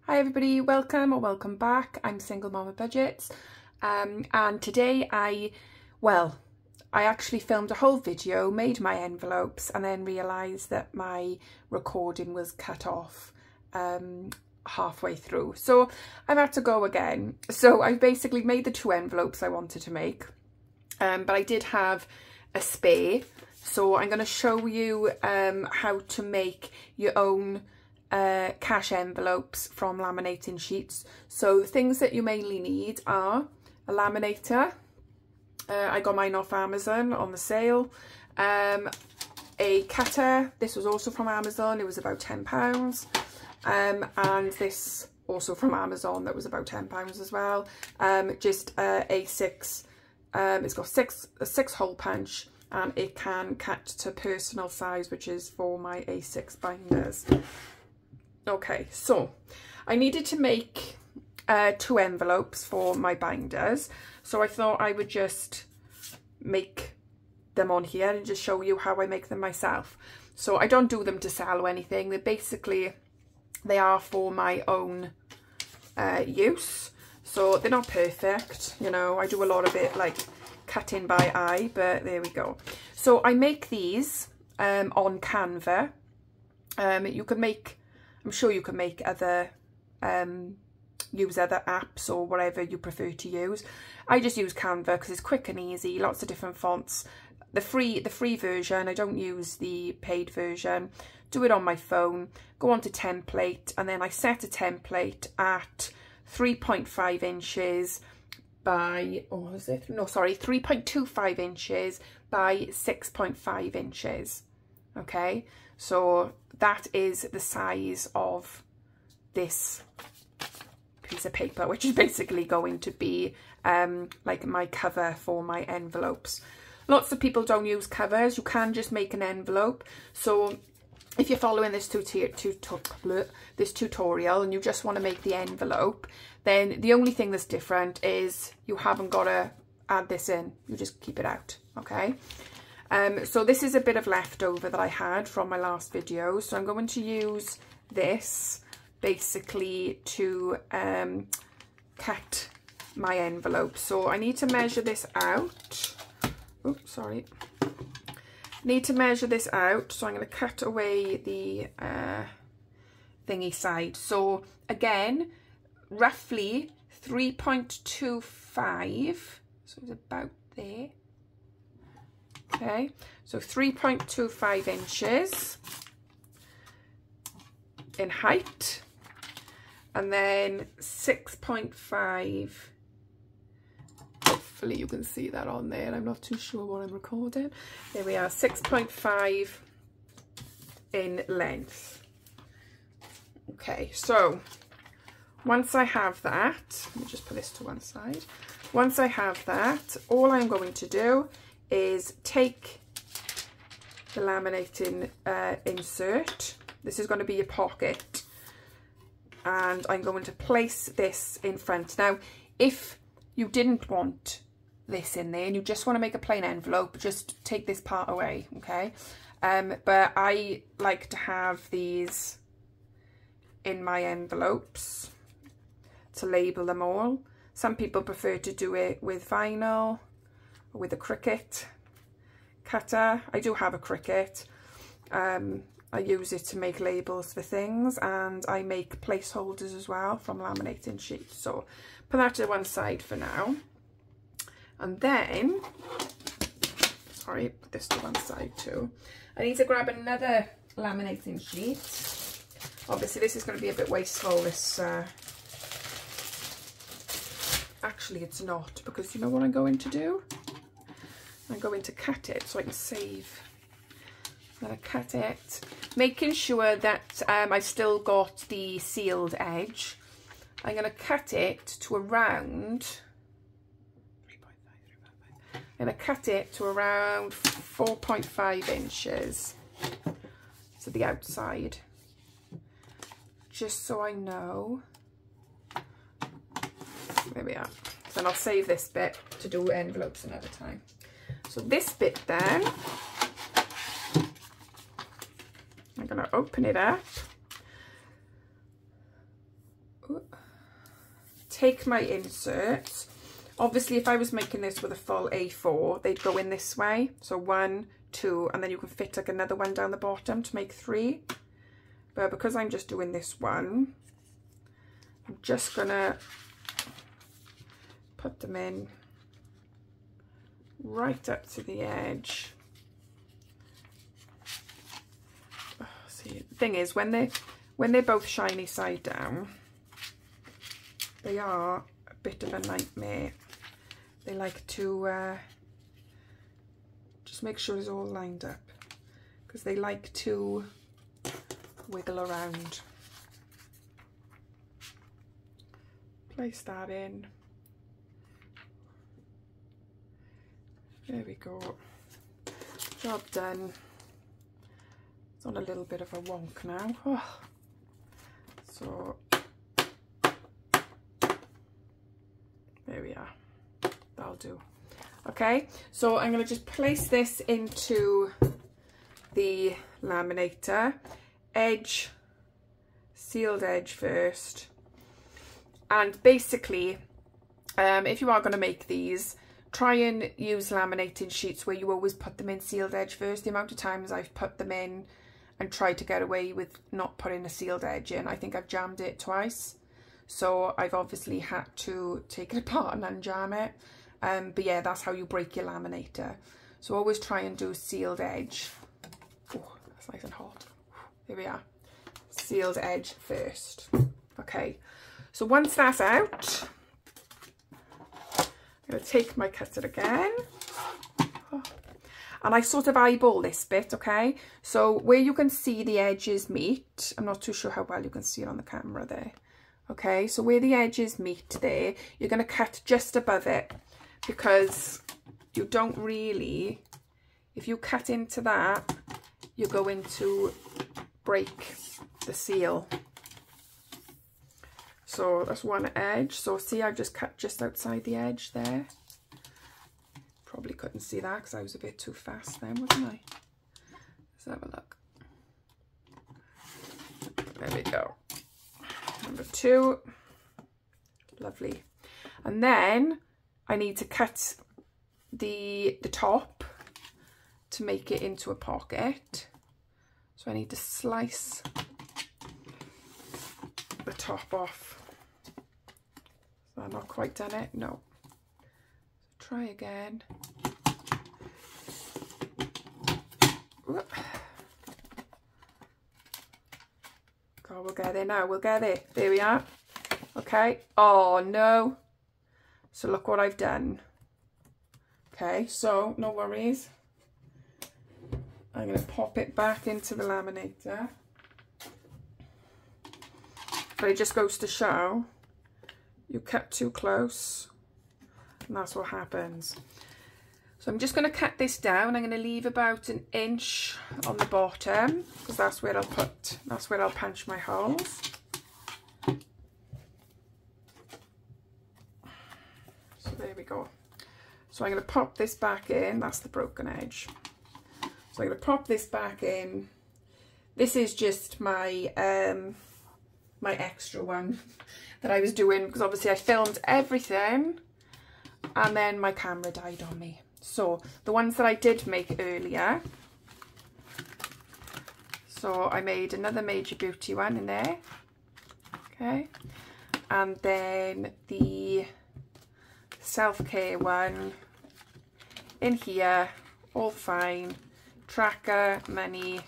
Hi everybody, welcome or welcome back. I'm Single Mama Budgets, and today I actually filmed a whole video, made my envelopes, and then realised that my recording was cut off halfway through. So I've had to go again. So I basically made the two envelopes I wanted to make, but I did have a spare. So I'm going to show you how to make your own cash envelopes from laminating sheets. So the things that you mainly need are a laminator. I got mine off Amazon on the sale. A cutter. This was also from Amazon. It was about £10. And this also from Amazon. That was about £10 as well. Just A6. It's got a 6-hole punch, and it can cut to personal size, which is for my A6 binders. Okay, so I needed to make two envelopes for my binders, so I thought I would just make them on here and just show you how I make them myself. So I don't do them to sell or anything. They are for my own use. So they're not perfect, you know, I do a lot of it like cutting by eye, but there we go. So I make these on Canva. You can make, I'm sure you can make other, use other apps or whatever you prefer to use. I just use Canva because it's quick and easy, lots of different fonts. The free version, I don't use the paid version. Do it on my phone, go on to template, and then I set a template at 3.5 inches by, 3.25 inches by 6.5 inches. Okay, so that is the size of this piece of paper, which is basically going to be like my cover for my envelopes. Lots of people don't use covers. You can just make an envelope. So if you're following this tutorial and you just want to make the envelope, then the only thing that's different is you haven't got to add this in. You just keep it out, okay? So this is a bit of leftover that I had from my last video. So I'm going to use this basically to cut my envelope. So I need to measure this out. Oops, sorry. Need to measure this out, so I'm going to cut away the thingy side. So again, roughly 3.25, so it's about there. Okay, so 3.25 inches in height, and then 6.5. Hopefully you can see that on there. I'm not too sure what I'm recording. There we are, 6.5 in length. Okay, so once I have that, let me just put this to one side. Once I have that, all I'm going to do is take the laminating insert. This is going to be your pocket, and I'm going to place this in front. Now, if you didn't want this in there and you just want to make a plain envelope, just take this part away, okay? But I like to have these in my envelopes to label them all. Some people prefer to do it with vinyl or with a Cricut cutter. I do have a Cricut. I use it to make labels for things, and I make placeholders as well from laminating sheets. So put that to one side for now. And then, sorry, put this to one side too. I need to grab another laminating sheet. Obviously this is going to be a bit wasteful, this, actually it's not, because you know what I'm going to do? I'm going to cut it so I can save. I'm going to cut it, making sure that I've still got the sealed edge. I'm going to cut it to around 4.5 inches to the outside, just so I know. There we are. Then I'll save this bit to do envelopes another time. So this bit then, I'm going to open it up take my inserts. Obviously, if I was making this with a full A4, they'd go in this way. So 1, 2, and then you can fit like another one down the bottom to make 3. But because I'm just doing this one, I'm just gonna put them in right up to the edge. Oh, see, the thing is, when they're both shiny side down, they are a bit of a nightmare. They like to just make sure it's all lined up, because they like to wiggle around. Place that in. There we go. Job done. It's on a little bit of a wonk now. Oh. So there we are. That'll do. Okay, so I'm going to just place this into the laminator. Edge, sealed edge first. And basically, if you are going to make these, try and use laminating sheets where you always put them in sealed edge first. The amount of times I've put them in and tried to get away with not putting a sealed edge in, I think I've jammed it twice. So I've obviously had to take it apart and unjam it. But yeah, that's how you break your laminator. So always try and do sealed edge. Oh, that's nice and hot. Here we are. Sealed edge first. Okay, so once that's out, I'm going to take my cutter again. Oh. And I sort of eyeball this bit, okay? So where you can see the edges meet, I'm not too sure how well you can see it on the camera there. Okay, so where the edges meet there, you're going to cut just above it, because you don't really, if you cut into that, you're going to break the seal. So that's one edge. So see, I've just cut just outside the edge there. Probably couldn't see that because I was a bit too fast then, wasn't I? Let's have a look. There we go. Number 2. Lovely. And then I need to cut the top to make it into a pocket. So I need to slice the top off. So I've not quite done it. No. So try again. Whoop. God, we'll get there now. We'll get there. There we are. Okay. Oh no. So look what I've done. Okay, so no worries. I'm going to pop it back into the laminator. But it just goes to show, you cut too close and that's what happens. So I'm just going to cut this down. I'm going to leave about 1 inch on the bottom, because that's where I'll punch my holes. So there we go. So I'm going to pop this back in. That's the broken edge. So I'm going to pop this back in. This is just my my extra one that I was doing, because obviously I filmed everything and then my camera died on me. So the ones that I did make earlier, so I made another Major Beauty one in there, okay, and then the self-care one in here, all fine. Tracker, money,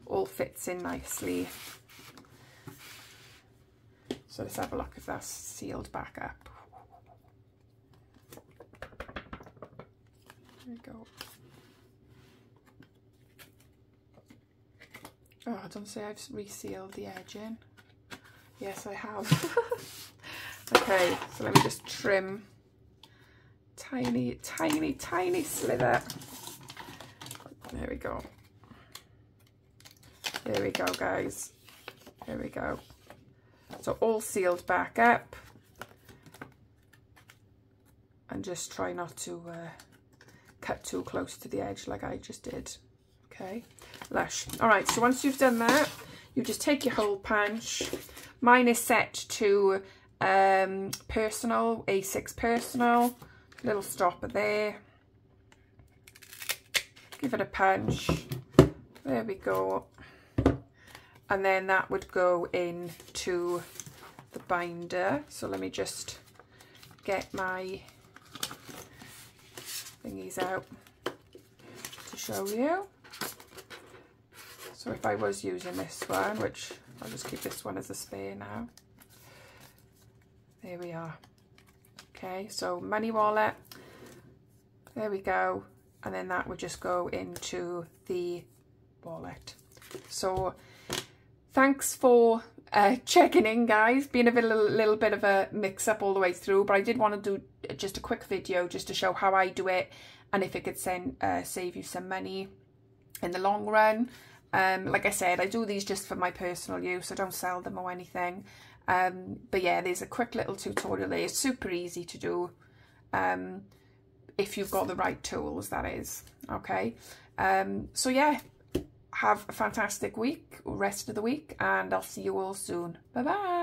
all fits in nicely. So let's have a look if that's sealed back up. There we go. Oh, I don't say I've resealed the edge in. Yes, I have. Okay, so let me just trim. Tiny, tiny, tiny slither. There we go. There we go, guys. There we go. So all sealed back up. And just try not to cut too close to the edge like I just did. Okay, lush. All right, so once you've done that, you just take your hole punch. Mine is set to personal, A6 personal, little stopper there, give it a punch, there we go, and then that would go into the binder. So let me just get my thingies out to show you. So if I was using this one, which I'll just keep this one as a spare now, there we are. Okay, so money wallet, there we go, and then that would just go into the wallet. So thanks for checking in, guys. Been a little bit of a mix up all the way through, but I did want to do just a quick video just to show how I do it and if it could save you some money in the long run. Like I said, I do these just for my personal use. I don't sell them or anything. But yeah, there's a quick little tutorial there. It's super easy to do if you've got the right tools, that is. Okay. So yeah, have a fantastic week, rest of the week, and I'll see you all soon. Bye bye.